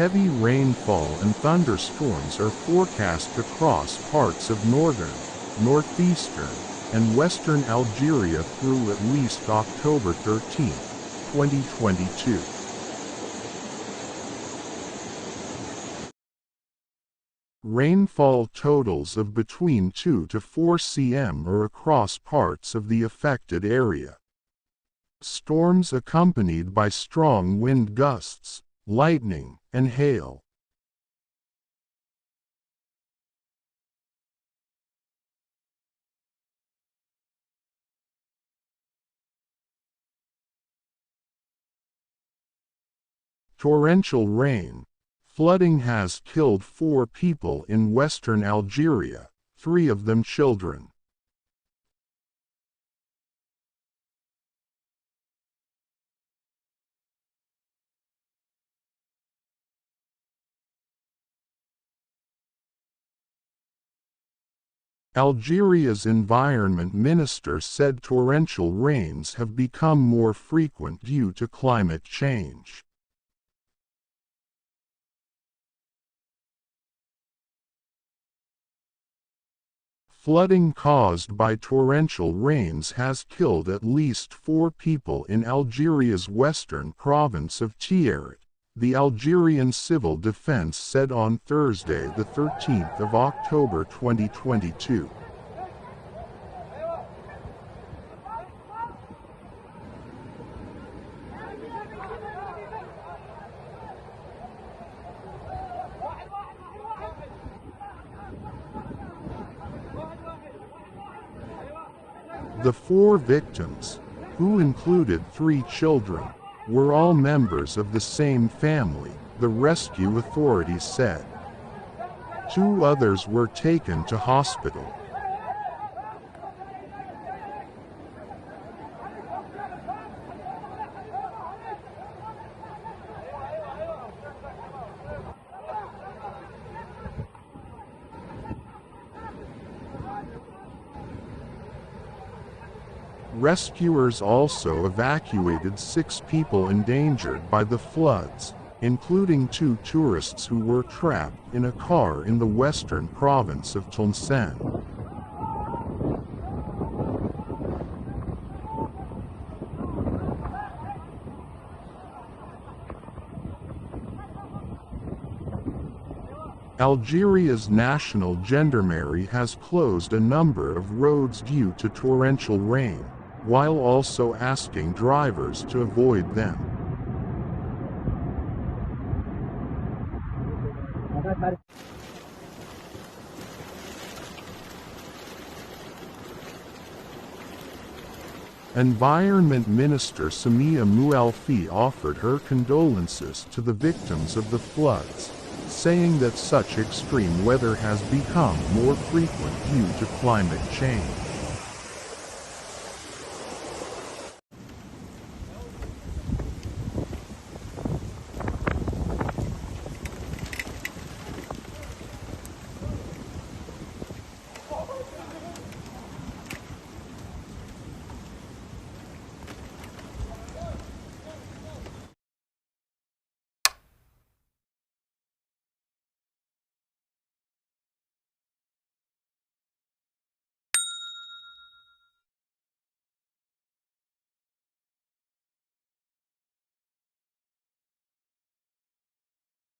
Heavy rainfall and thunderstorms are forecast across parts of northern, northeastern, and western Algeria through at least October 13, 2022. Rainfall totals of between 2 to 4 cm are across parts of the affected area. Storms accompanied by strong wind gusts, lightning, and hail. Torrential rain. Flooding has killed 4 people in western Algeria, 3 of them children. Algeria's environment minister said torrential rains have become more frequent due to climate change. Flooding caused by torrential rains has killed at least 4 people in Algeria's western province of Tiaret, the Algerian Civil Defense said on Thursday, the 13th of October 2022. The 4 victims, who included 3 children, were all members of the same family, the rescue authorities said. 2 others were taken to hospital. Rescuers also evacuated 6 people endangered by the floods, including 2 tourists who were trapped in a car in the western province of Torrential. Algeria's national gendarmerie has closed a number of roads due to torrential rain, while also asking drivers to avoid them. Environment Minister Samia Moualfi offered her condolences to the victims of the floods, saying that such extreme weather has become more frequent due to climate change.